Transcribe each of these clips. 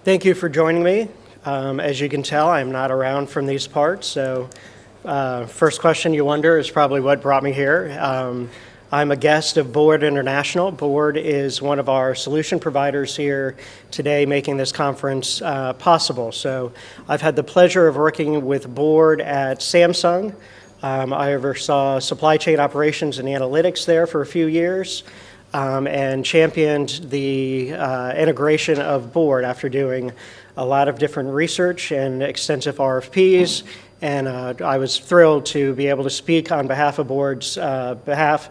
Thank you for joining me. As you can tell, I'm not around from these parts, so first question you wonder is probably what brought me here. I'm a guest of Board International. Board is one of our solution providers here today making this conference possible. So I've had the pleasure of working with Board at Samsung. I oversaw supply chain operations and analytics there for a few years. And championed the integration of Board after doing a lot of different research and extensive RFPs. And I was thrilled to be able to speak on behalf of Board's behalf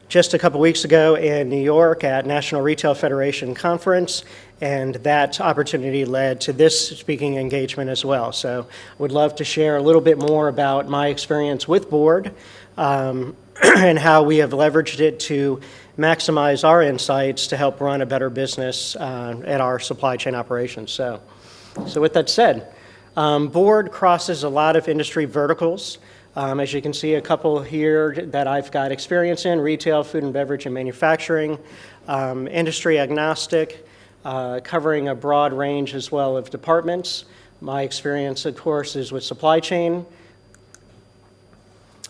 just a couple weeks ago in New York at National Retail Federation Conference. And that opportunity led to this speaking engagement as well. So I would love to share a little bit more about my experience with Board and how we have leveraged it to maximize our insights to help run a better business at our supply chain operations. So with that said, Board crosses a lot of industry verticals. As you can see, a couple here that I've got experience in: retail, food and beverage, and manufacturing, industry agnostic, covering a broad range as well of departments. My experience, of course, is with supply chain.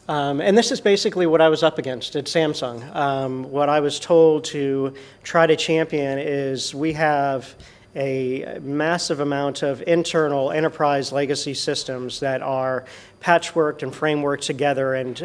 And this is basically what I was up against at Samsung. What I was told to try to champion is we have a massive amount of internal enterprise legacy systems that are patchworked and frameworked together and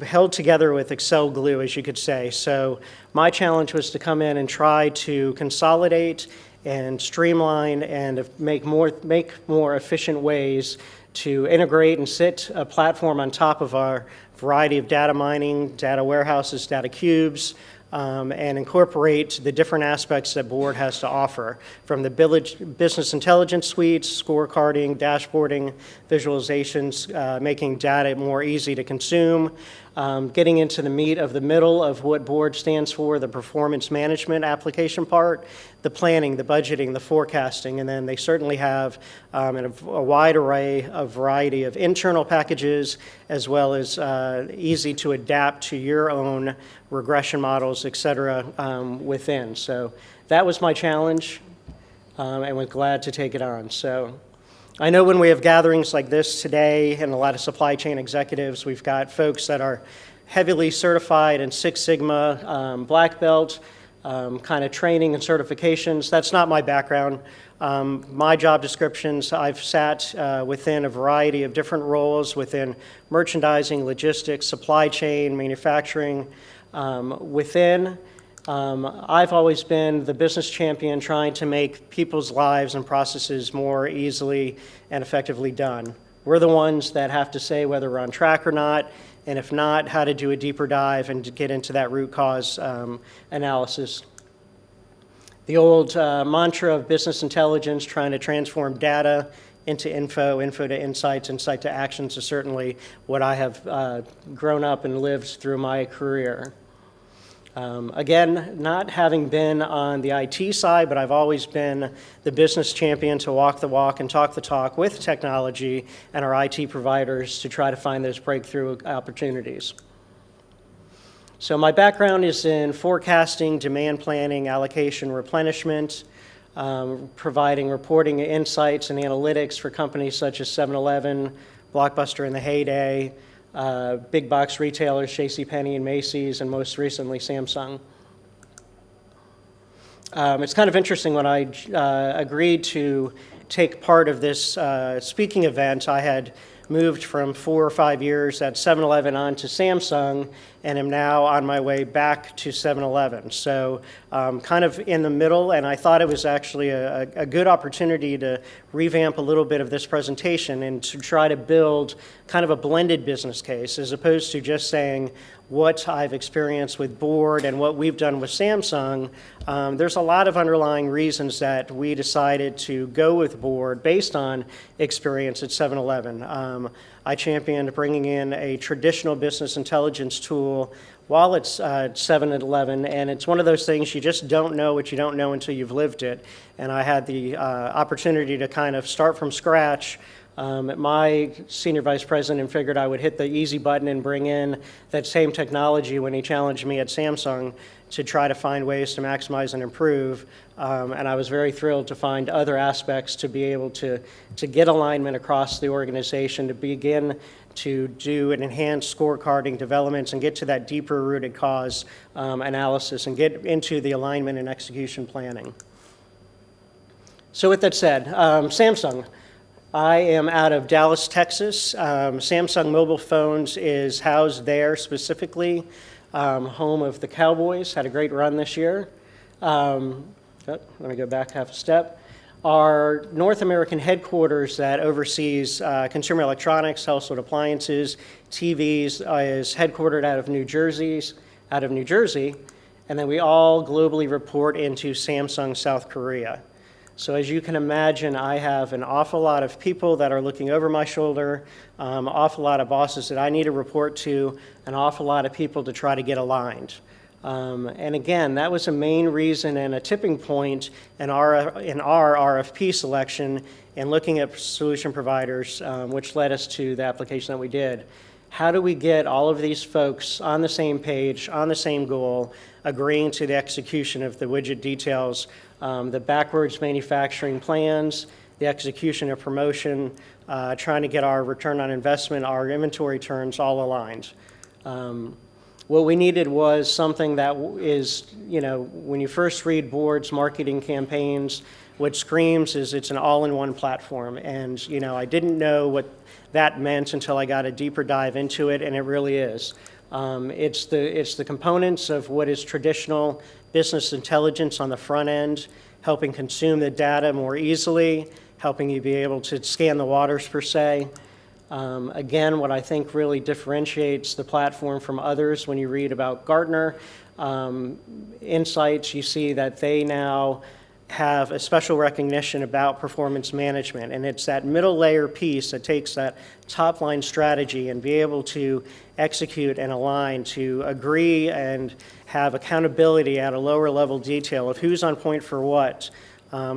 held together with Excel glue, as you could say. So my challenge was to come in and try to consolidate and streamline and make more efficient ways to integrate and sit a platform on top of our variety of data mining, data warehouses, data cubes, and incorporate the different aspects that Board has to offer, from the business intelligence suites, scorecarding, dashboarding, visualizations, making data more easy to consume, getting into the meat of the middle of what Board stands for, the performance management application part, the planning, the budgeting, the forecasting, and then they certainly have a wide array of variety of internal packages as well as easy to adapt to your own regression models, et cetera, within. So that was my challenge, and was glad to take it on. So I know when we have gatherings like this today and a lot of supply chain executives, we've got folks that are heavily certified in Six Sigma, black belt, kind of training and certifications. That's not my background. My job descriptions, I've sat within a variety of different roles within merchandising, logistics, supply chain, manufacturing. I've always been the business champion trying to make people's lives and processes more easily and effectively done. We're the ones that have to say whether we're on track or not, and if not, how to do a deeper dive and to get into that root cause analysis. The old mantra of business intelligence, trying to transform data into info, info to insights, insight to actions, is certainly what I have grown up and lived through my career. Again, not having been on the IT side, but I've always been the business champion to walk the walk and talk the talk with technology and our IT providers to try to find those breakthrough opportunities. So my background is in forecasting, demand planning, allocation, replenishment, providing reporting insights and analytics for companies such as 7-Eleven, Blockbuster in the heyday, big box retailers, JCPenney and Macy's, and most recently Samsung. It's kind of interesting, when I agreed to take part of this speaking event, I had moved from 4 or 5 years at 7-Eleven on to Samsung, and am now on my way back to 7-Eleven. So kind of in the middle, and I thought it was actually a good opportunity to revamp a little bit of this presentation and to try to build kind of a blended business case, as opposed to just saying what I've experienced with Board and what we've done with Samsung. There's a lot of underlying reasons that we decided to go with Board based on experience at 7-Eleven. I championed bringing in a traditional business intelligence tool while it's 7-Eleven, and it's one of those things you just don't know what you don't know until you've lived it. And I had the opportunity to kind of start from scratch My senior vice president figured I would hit the easy button and bring in that same technology when he challenged me at Samsung to try to find ways to maximize and improve. And I was very thrilled to find other aspects to be able to get alignment across the organization, to begin to do an enhanced scorecarding developments and get to that deeper rooted cause analysis and get into the alignment and execution planning. So with that said, Samsung. I am out of Dallas, Texas. Samsung Mobile Phones is housed there specifically, home of the Cowboys. Had a great run this year. Let me go back half a step. Our North American headquarters that oversees consumer electronics, household appliances, TVs is headquartered out of New Jersey, and then we all globally report into Samsung South Korea. So as you can imagine, I have an awful lot of people that are looking over my shoulder, awful lot of bosses that I need to report to, an awful lot of people to try to get aligned. And again, that was a main reason and a tipping point in our RFP selection and looking at solution providers, which led us to the application that we did. How do we get all of these folks on the same page, on the same goal, agreeing to the execution of the widget details, the backwards manufacturing plans, the execution of promotion, trying to get our return on investment, our inventory turns all aligned. What we needed was something that is, when you first read boards, marketing campaigns, what screams is it's an all-in-one platform. And, I didn't know what that meant until I got a deeper dive into it, and it really is. It's the components of what is traditional business intelligence on the front end, helping consume the data more easily, helping you be able to scan the waters per se. Again, what I think really differentiates the platform from others when you read about Gartner insights, you see that they now have a special recognition about performance management, and it's that middle layer piece that takes that top line strategy and be able to execute and align, to agree and have accountability at a lower level detail of who's on point for what,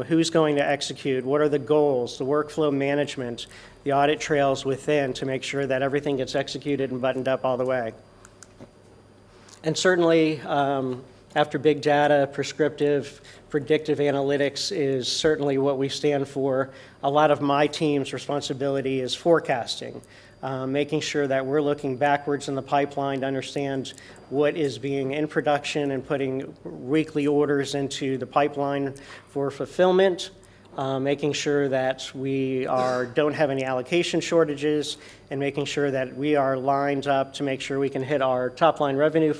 who's going to execute, what are the goals, the workflow management, the audit trails within to make sure that everything gets executed and buttoned up all the way. And certainly, after big data, prescriptive, predictive analytics is certainly what we stand for. A lot of my team's responsibility is forecasting, making sure that we're looking backwards in the pipeline to understand what is being in production and putting weekly orders into the pipeline for fulfillment, making sure that we don't have any allocation shortages, and making sure that we are lined up to make sure we can hit our top line revenue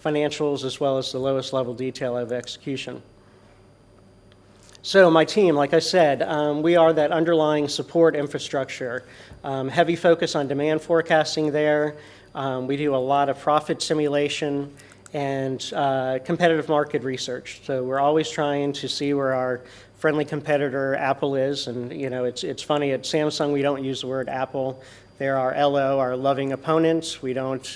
financials as well as the lowest level detail of execution. So my team, like I said, we are that underlying support infrastructure. Heavy focus on demand forecasting there. We do a lot of profit simulation and competitive market research. So we're always trying to see where our friendly competitor Apple is. And it's funny, at Samsung we don't use the word Apple. They're our LO, our loving opponents. We don't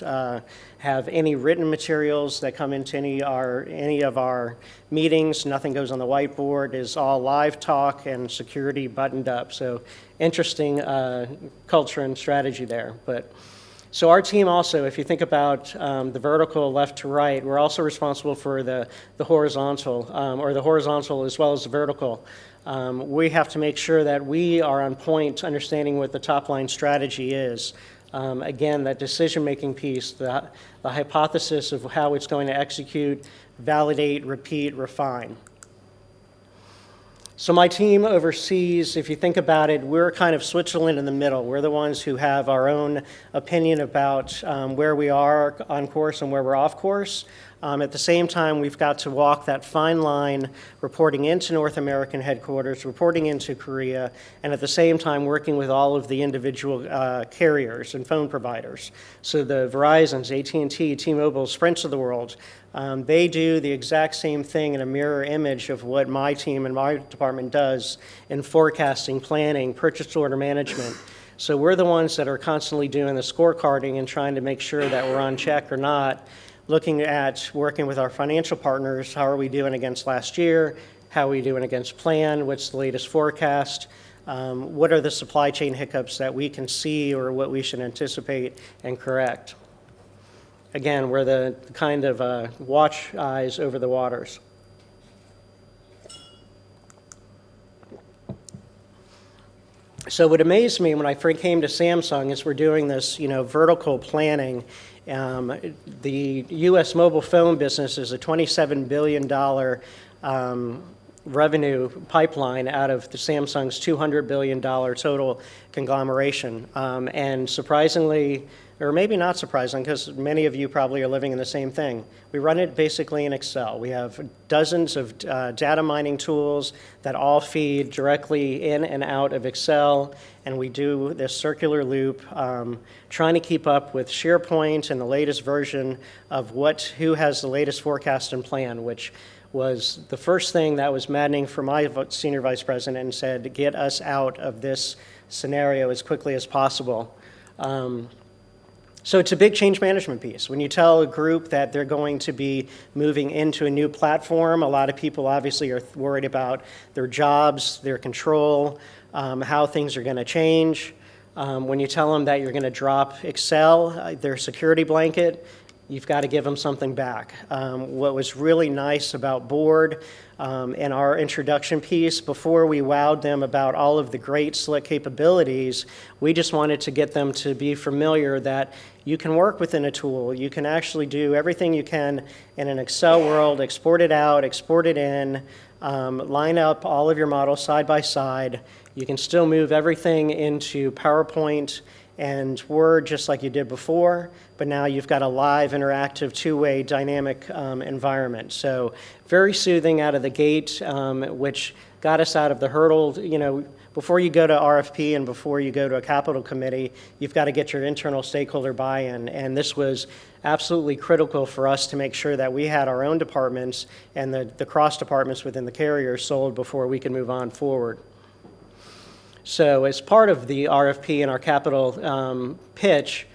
have any written materials that come into any of our meetings. Nothing goes on the whiteboard. It's all live talk and security buttoned up. So interesting culture and strategy there. So our team also, if you think about the vertical left to right, we're also responsible for the horizontal, or the horizontal as well as the vertical. We have to make sure that we are on point understanding what the top line strategy is. Again, that decision-making piece, the hypothesis of how it's going to execute, validate, repeat, refine. So my team oversees, if you think about it, we're kind of Switzerland in the middle. We're the ones who have our own opinion about where we are on course and where we're off course. At the same time, we've got to walk that fine line, reporting into North American headquarters, reporting into Korea, and at the same time working with all of the individual carriers and phone providers. So the Verizons, AT&T, T-Mobile, Sprints of the world, they do the exact same thing in a mirror image of what my team and my department does in forecasting, planning, purchase order management. So we're the ones that are constantly doing the scorecarding and trying to make sure that we're on check or not, looking at working with our financial partners, how are we doing against last year, how are we doing against plan, what's the latest forecast, What are the supply chain hiccups that we can see or what we should anticipate and correct? Again, we're the kind of watch eyes over the waters. So what amazed me when I first came to Samsung is we're doing this, vertical planning. The U.S. mobile phone business is a $27 billion revenue pipeline out of the Samsung's $200 billion total conglomeration. And surprisingly, or maybe not surprising, because many of you probably are living in the same thing, we run it basically in Excel. We have dozens of data mining tools that all feed directly in and out of Excel, and we do this circular loop, trying to keep up with SharePoint and the latest version of who has the latest forecast and plan, which was the first thing that was maddening for my senior vice president and said, get us out of this scenario as quickly as possible. So it's a big change management piece. When you tell a group that they're going to be moving into a new platform, a lot of people obviously are worried about their jobs, their control, how things are going to change. When you tell them that you're going to drop Excel, their security blanket, you've got to give them something back. What was really nice about Board and our introduction piece, before we wowed them about all of the great slick capabilities, we just wanted to get them to be familiar that you can work within a tool. You can actually do everything you can in an Excel world, export it out, export it in, line up all of your models side by side. You can still move everything into PowerPoint and Word just like you did before, but now you've got a live, interactive, two-way dynamic environment. So very soothing out of the gate, which got us out of the hurdle. Before you go to RFP and before you go to a capital committee, you've got to get your internal stakeholder buy-in, and this was absolutely critical for us to make sure that we had our own departments and the cross-departments within the carrier sold before we could move on forward. So as part of the RFP and our capital pitch,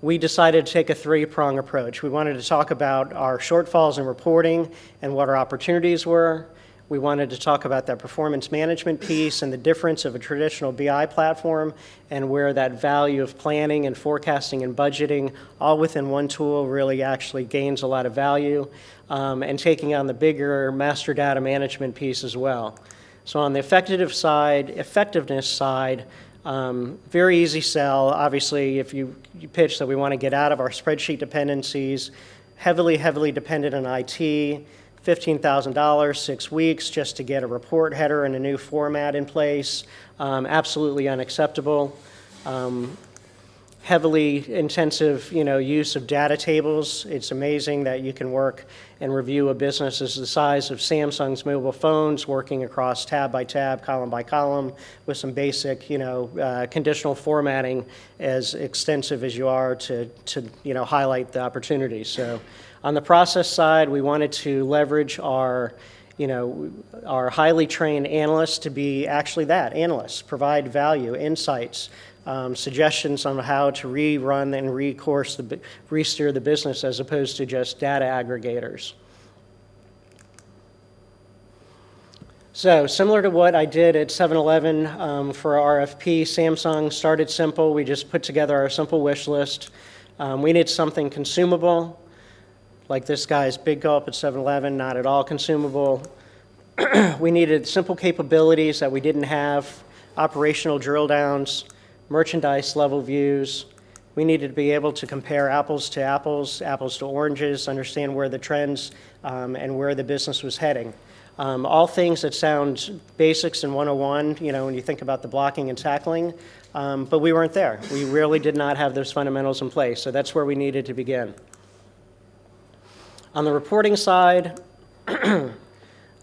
we decided to take a three-prong approach. We wanted to talk about our shortfalls in reporting and what our opportunities were. We wanted to talk about that performance management piece and the difference of a traditional BI platform and where that value of planning and forecasting and budgeting all within one tool really actually gains a lot of value, and taking on the bigger master data management piece as well. So on the effectiveness side, very easy sell. Obviously, if you pitch that we want to get out of our spreadsheet dependencies, heavily dependent on IT, $15,000, 6 weeks just to get a report header and a new format in place, absolutely unacceptable. Heavily intensive, use of data tables. It's amazing that you can work and review a business as the size of Samsung's mobile phones, working across tab by tab, column by column, with some basic, conditional formatting as extensive as you are to highlight the opportunities. So, on the process side, we wanted to leverage our highly trained analysts to be actually that, analysts, provide value, insights, suggestions on how to rerun and re-steer the business as opposed to just data aggregators. So similar to what I did at 7-Eleven for our RFP, Samsung started simple. We just put together our simple wish list. We needed something consumable, like this guy's Big Gulp at 7-Eleven, not at all consumable. We needed simple capabilities that we didn't have, operational drill downs, merchandise level views. We needed to be able to compare apples to apples, apples to oranges, understand where the trends and where the business was heading. All things that sound basics in 101, when you think about the blocking and tackling, but we weren't there. We really did not have those fundamentals in place, so that's where we needed to begin. On the reporting side,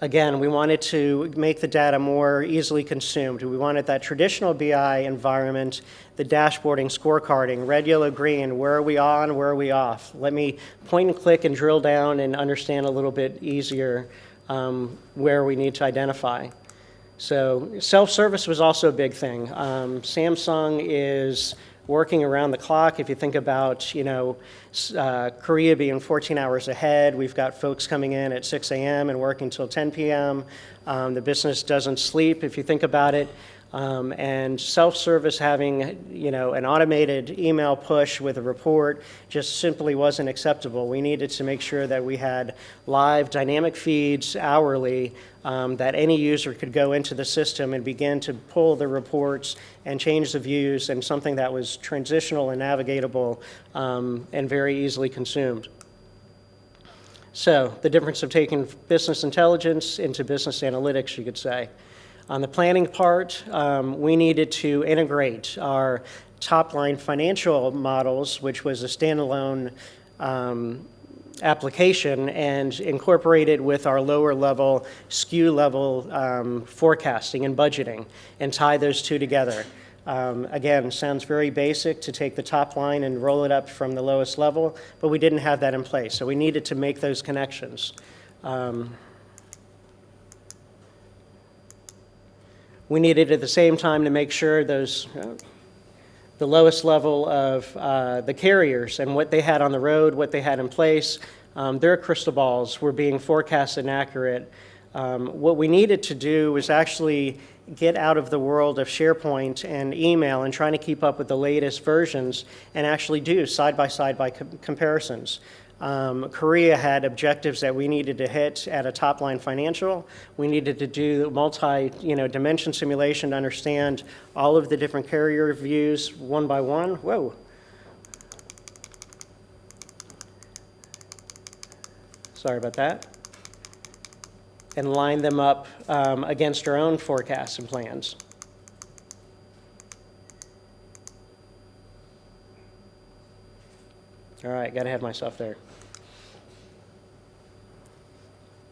again, we wanted to make the data more easily consumed. We wanted that traditional BI environment, the dashboarding, scorecarding, red, yellow, green, where are we on, where are we off? Let me point and click and drill down and understand a little bit easier where we need to identify. So self-service was also a big thing. Samsung is working around the clock. If you think about, Korea being 14 hours ahead, we've got folks coming in at 6 a.m. and working till 10 p.m. The business doesn't sleep, if you think about it. And self-service, having an automated email push with a report, just simply wasn't acceptable. We needed to make sure that we had live dynamic feeds hourly, that any user could go into the system and begin to pull the reports and change the views, and something that was transitional and navigatable, and very easily consumed. So the difference of taking business intelligence into business analytics, you could say. On the planning part, we needed to integrate our top-line financial models, which was a standalone application, and incorporate it with our lower-level, SKU-level forecasting and budgeting, and tie those two together. Again, sounds very basic to take the top line and roll it up from the lowest level, but we didn't have that in place, so we needed to make those connections. We needed at the same time to make sure the lowest level of the carriers and what they had on the road, what they had in place, their crystal balls were being forecasted and accurate. What we needed to do was actually get out of the world of SharePoint and email and trying to keep up with the latest versions and actually do side-by-side comparisons. Korea had objectives that we needed to hit at a top-line financial. We needed to do multi-dimension simulation to understand all of the different carrier views one by one. Whoa. Sorry about that. And line them up against our own forecasts and plans. All right, got to have myself there.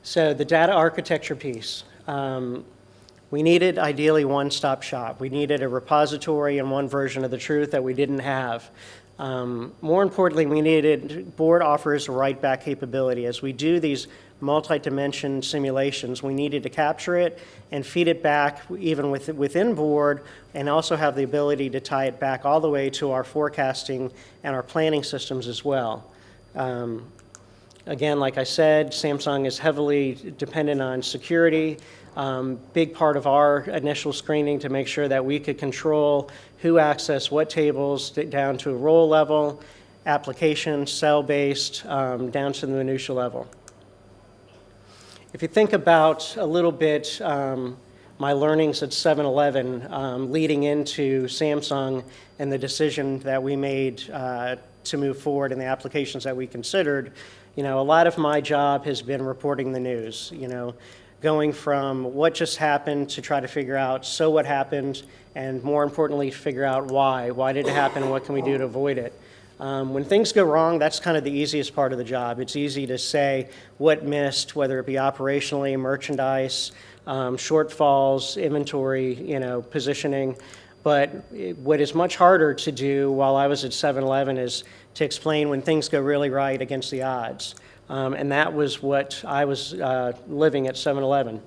So the data architecture piece. We needed, ideally, one-stop shop. We needed a repository and one version of the truth that we didn't have. More importantly, we needed, board offers write-back capability. As we do these multi-dimension simulations, we needed to capture it and feed it back even within board, and also have the ability to tie it back all the way to our forecasting and our planning systems as well. Again, like I said, Samsung is heavily dependent on security. Big part of our initial screening to make sure that we could control who accessed what tables down to a role level, application, cell-based, down to the minutia level. If you think about a little bit my learnings at 7-Eleven leading into Samsung and the decision that we made to move forward in the applications that we considered, a lot of my job has been reporting the news, going from what just happened to try to figure out so what happened, and more importantly, figure out why. Why did it happen, and what can we do to avoid it? When things go wrong, that's kind of the easiest part of the job. It's easy to say what missed, whether it be operationally, merchandise, shortfalls, inventory, positioning. But what is much harder to do while I was at 7-Eleven is to explain when things go really right against the odds. And that was what I was living at 7-Eleven.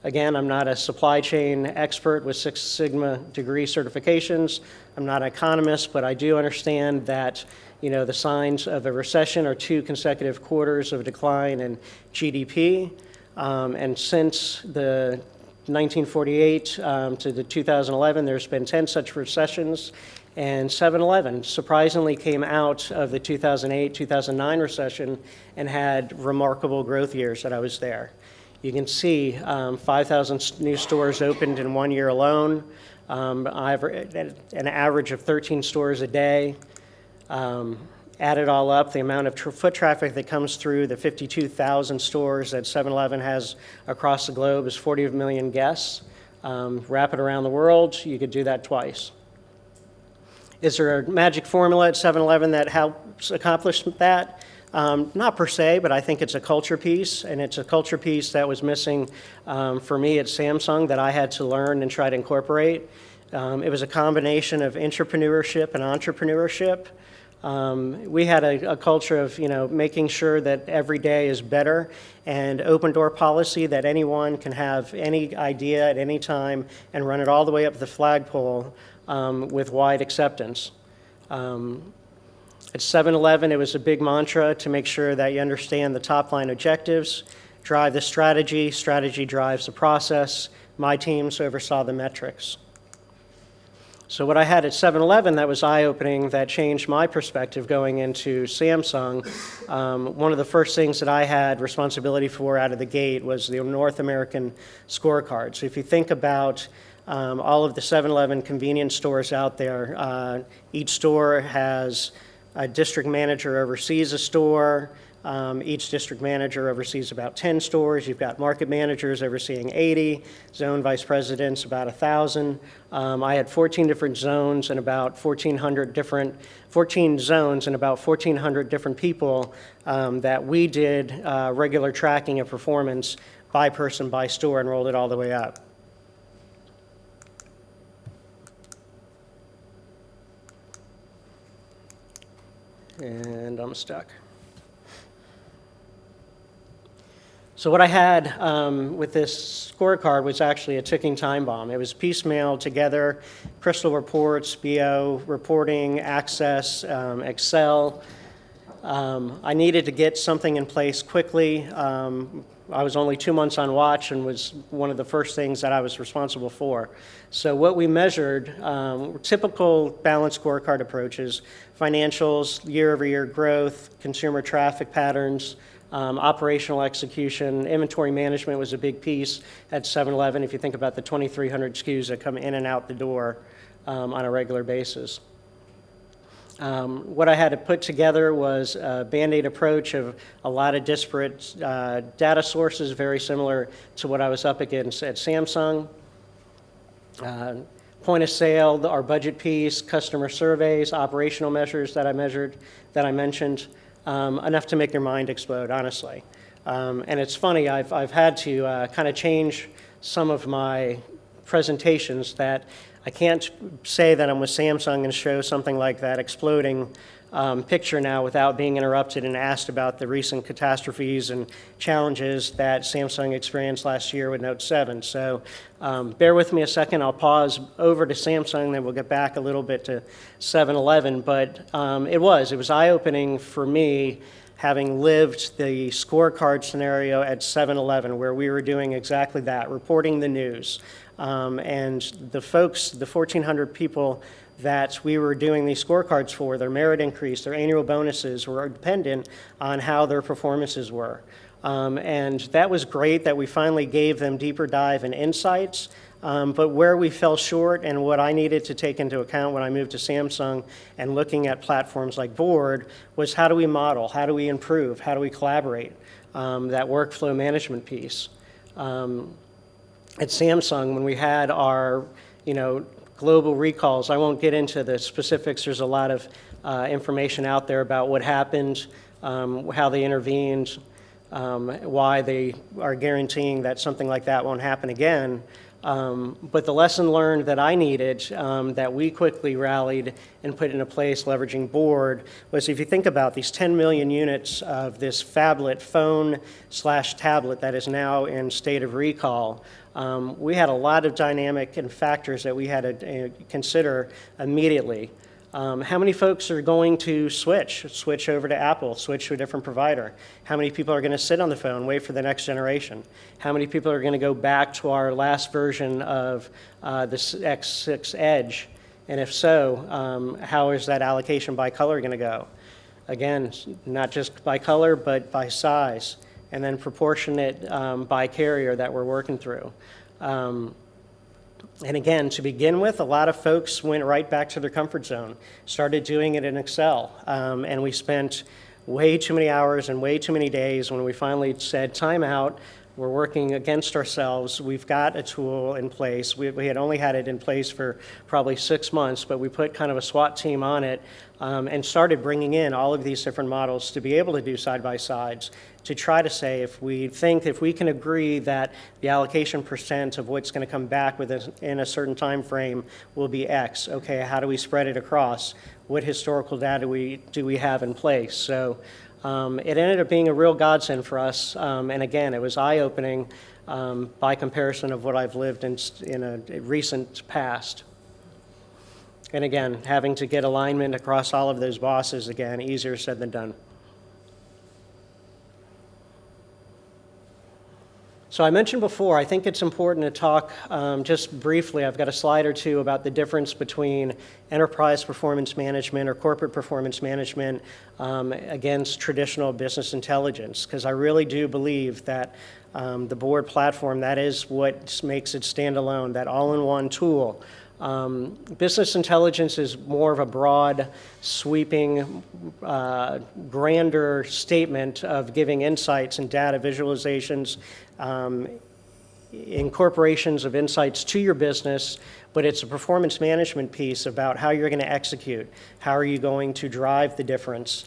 Again, I'm not a supply chain expert with Six Sigma degree certifications. I'm not an economist, but I do understand that the signs of a recession are 2 consecutive quarters of decline in GDP. And since the 1948 to the 2011, there's been 10 such recessions. And 7-Eleven surprisingly came out of the 2008-2009 recession and had remarkable growth years that I was there. You can see 5,000 new stores opened in 1 year alone, an average of 13 stores a day. Add it all up, the amount of foot traffic that comes through the 52,000 stores that 7-Eleven has across the globe is 40 million guests. Wrap it around the world, you could do that twice. Is there a magic formula at 7-Eleven that helps accomplish that? Not per se, but I think it's a culture piece, and it's a culture piece that was missing for me at Samsung that I had to learn and try to incorporate. It was a combination of intrapreneurship and entrepreneurship. We had a culture of making sure that every day is better, and open door policy that anyone can have any idea at any time and run it all the way up the flagpole with wide acceptance. At 7-Eleven, it was a big mantra to make sure that you understand the top line objectives, drive the strategy drives the process, my teams oversaw the metrics. So what I had at 7-Eleven that was eye-opening, that changed my perspective going into Samsung, one of the first things that I had responsibility for out of the gate was the North American scorecard. So if you think about all of the 7-Eleven convenience stores out there, each store has a district manager oversees a store. Each district manager oversees about 10 stores. You've got market managers overseeing 80, zone vice presidents about 1,000. I had 14 different zones and about 14 zones and about 1,400 different people that we did regular tracking of performance by person, by store, and rolled it all the way up. And I'm stuck. So what I had with this scorecard was actually a ticking time bomb. It was piecemeal together, crystal reports, BO, reporting, Access, Excel. I needed to get something in place quickly. I was only 2 months on watch and was one of the first things that I was responsible for. So what we measured, typical balanced scorecard approaches, financials, year-over-year growth, consumer traffic patterns, operational execution, inventory management was a big piece at 7-Eleven if you think about the 2,300 SKUs that come in and out the door on a regular basis. What I had to put together was a Band-Aid approach of a lot of disparate data sources, very similar to what I was up against at Samsung. Point of sale, our budget piece, customer surveys, operational measures that I mentioned. Enough to make your mind explode, honestly. And it's funny, I've had to kind of change some of my presentations that I can't say that I'm with Samsung and show something like that exploding picture now without being interrupted and asked about the recent catastrophes and challenges that Samsung experienced last year with Note 7. So bear with me a second. I'll pause over to Samsung, then we'll get back a little bit to 7-Eleven. But it was eye-opening for me having lived the scorecard scenario at 7-Eleven where we were doing exactly that, reporting the news. And the folks, the 1,400 people that we were doing these scorecards for, their merit increase, their annual bonuses were dependent on how their performances were. And that was great that we finally gave them deeper dive and insights. But where we fell short and what I needed to take into account when I moved to Samsung and looking at platforms like Board was how do we model, how do we improve, how do we collaborate, that workflow management piece. At Samsung, when we had our, global recalls, I won't get into the specifics. There's a lot of information out there about what happened, how they intervened, why they are guaranteeing that something like that won't happen again. But the lesson learned that I needed, that we quickly rallied and put into place leveraging Board, was if you think about these 10 million units of this phablet phone/tablet that is now in state of recall, we had a lot of dynamic and factors that we had to consider immediately. How many folks are going to switch over to Apple, switch to a different provider? How many people are going to sit on the phone, wait for the next generation? How many people are going to go back to our last version of the X6 Edge? And if so, how is that allocation by color going to go? Again, not just by color, but by size, and then proportionate by carrier that we're working through. And again, to begin with, a lot of folks went right back to their comfort zone, started doing it in Excel, and we spent way too many hours and way too many days when we finally said, timeout, we're working against ourselves. We've got a tool in place. We had only had it in place for probably 6 months, but we put kind of a SWAT team on it and started bringing in all of these different models to be able to do side-by-sides, to try to say if we can agree that the allocation percent of what's going to come back in a certain time frame will be X, okay, how do we spread it across? What historical data do we have in place? So it ended up being a real godsend for us, and again, it was eye-opening by comparison of what I've lived in a recent past. And again, having to get alignment across all of those bosses, again, easier said than done. So I mentioned before, I think it's important to talk just briefly, I've got a slide or two about the difference between enterprise performance management or corporate performance management against traditional business intelligence, because I really do believe that the board platform, that is what makes it stand alone, that all-in-one tool. Business intelligence is more of a broad, sweeping, grander statement of giving insights and data visualizations, incorporations of insights to your business, but it's a performance management piece about how you're going to execute, how are you going to drive the difference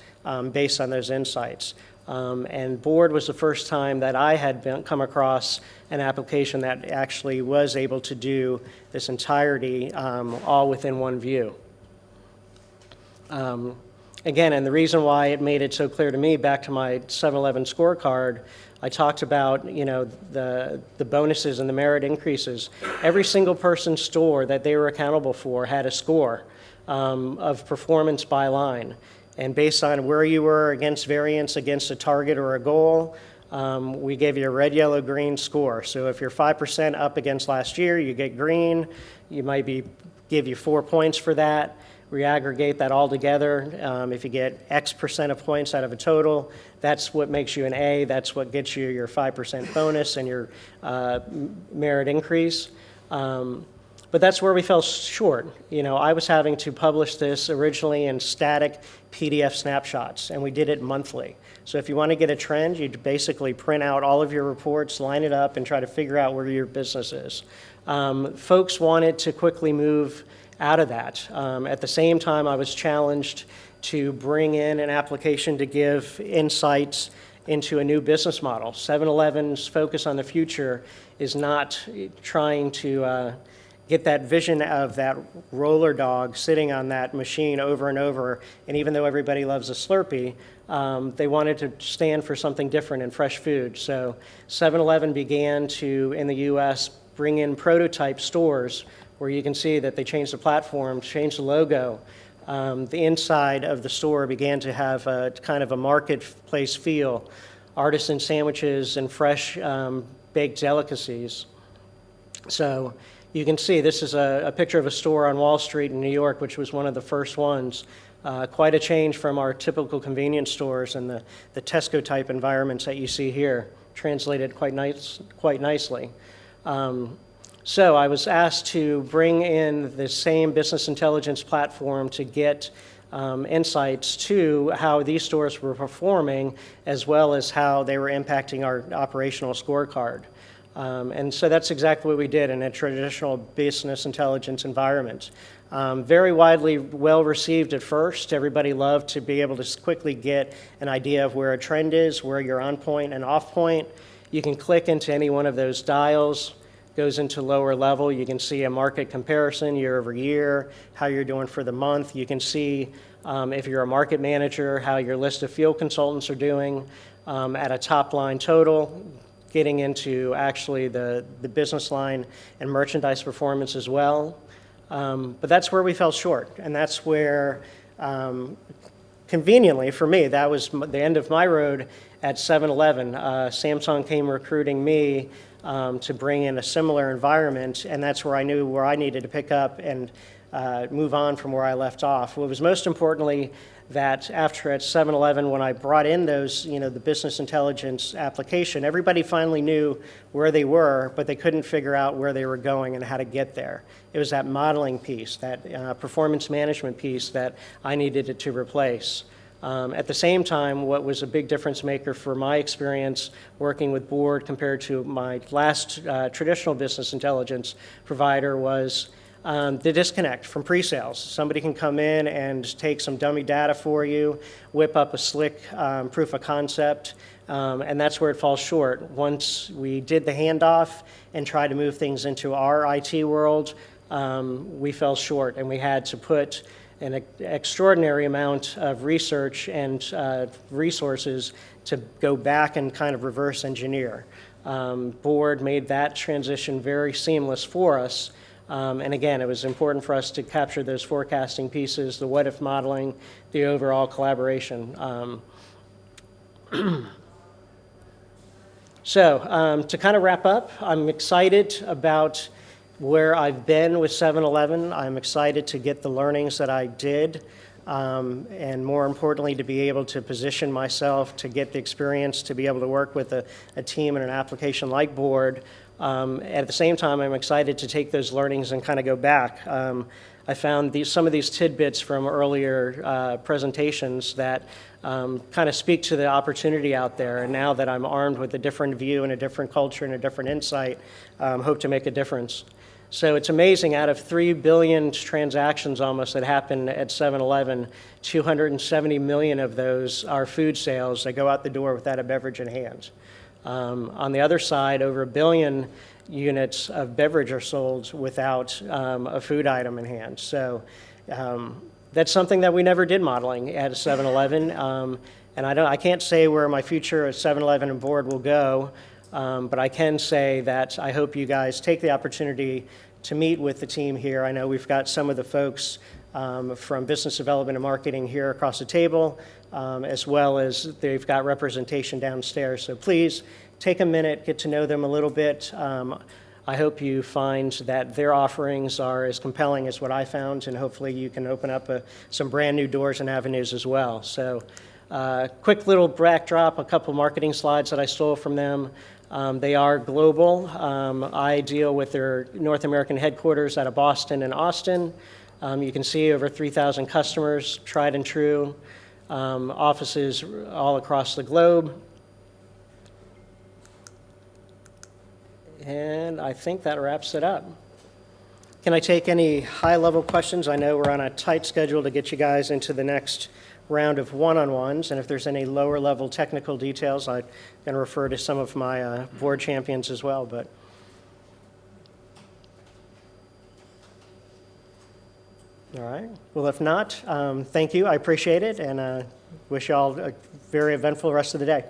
based on those insights. And Board was the first time that I had come across an application that actually was able to do this entirety all within one view. Again, and the reason why it made it so clear to me, back to my 7-Eleven scorecard, I talked about, the bonuses and the merit increases. Every single person's store that they were accountable for had a score of performance by line. And based on where you were against variance, against a target or a goal, we gave you a red, yellow, green score. So if you're 5% up against last year, you get green. You might give you 4 points for that. We aggregate that all together. If you get X percent of points out of a total, that's what makes you an A. That's what gets you your 5% bonus and your merit increase. But that's where we fell short. I was having to publish this originally in static PDF snapshots, and we did it monthly. So if you want to get a trend, you basically print out all of your reports, line it up, and try to figure out where your business is. Folks wanted to quickly move out of that. At the same time, I was challenged to bring in an application to give insights into a new business model. 7-Eleven's focus on the future is not trying to get that vision of that roller dog sitting on that machine over and over. And even though everybody loves a Slurpee, they wanted to stand for something different in fresh food. So 7-Eleven began to, in the US, bring in prototype stores where you can see that they changed the platform, changed the logo. The inside of the store began to have a kind of a marketplace feel, artisan sandwiches and fresh baked delicacies. So you can see this is a picture of a store on Wall Street in New York, which was one of the first ones. Quite a change from our typical convenience stores and the Tesco-type environments that you see here, translated quite nicely. So I was asked to bring in the same business intelligence platform to get insights to how these stores were performing, as well as how they were impacting our operational scorecard. And so that's exactly what we did in a traditional business intelligence environment. Very widely well received at first. Everybody loved to be able to quickly get an idea of where a trend is, where you're on point and off point. You can click into any one of those dials, goes into lower level. You can see a market comparison year over year, how you're doing for the month. You can see if you're a market manager, how your list of field consultants are doing at a top line total, getting into actually the business line and merchandise performance as well. But that's where we fell short, and that's where, conveniently for me, that was the end of my road at 7-Eleven. Samsung came recruiting me to bring in a similar environment, and that's where I knew where I needed to pick up and move on from where I left off. What was most importantly that after at 7-Eleven, when I brought in those, the business intelligence application, everybody finally knew where they were, but they couldn't figure out where they were going and how to get there. It was that modeling piece, that performance management piece that I needed to replace. At the same time, what was a big difference maker for my experience working with Board compared to my last traditional business intelligence provider was the disconnect from pre-sales. Somebody can come in and take some dummy data for you, whip up a slick proof of concept, and that's where it falls short. Once we did the handoff and tried to move things into our IT world, we fell short, and we had to put an extraordinary amount of research and resources to go back and kind of reverse engineer. Board made that transition very seamless for us. And again, it was important for us to capture those forecasting pieces, the what-if modeling, the overall collaboration. So to kind of wrap up, I'm excited about where I've been with 7-Eleven. I'm excited to get the learnings that I did, and more importantly, to be able to position myself to get the experience to be able to work with a team and an application like Board. At the same time, I'm excited to take those learnings and kind of go back. I found some of these tidbits from earlier presentations that kind of speak to the opportunity out there. And now that I'm armed with a different view and a different culture and a different insight, hope to make a difference. So it's amazing, out of 3 billion transactions almost that happen at 7-Eleven, 270 million of those are food sales that go out the door without a beverage in hand. On the other side, over 1 billion units of beverage are sold without a food item in hand. So that's something that we never did modeling at 7-Eleven. And I can't say where my future at 7-Eleven and Board will go, but I can say that I hope you guys take the opportunity to meet with the team here. I know we've got some of the folks from business development and marketing here across the table, as well as they've got representation downstairs. So please take a minute, get to know them a little bit. I hope you find that their offerings are as compelling as what I found, and hopefully you can open up some brand new doors and avenues as well. So quick little backdrop, a couple marketing slides that I stole from them. They are global. I deal with their North American headquarters out of Boston and Austin. You can see over 3,000 customers, tried and true, offices all across the globe. And I think that wraps it up. Can I take any high-level questions? I know we're on a tight schedule to get you guys into the next round of one-on-ones, and if there's any lower-level technical details, I'm going to refer to some of my board champions as well. But all right. Well, if not, thank you. I appreciate it, and wish you all a very eventful rest of the day.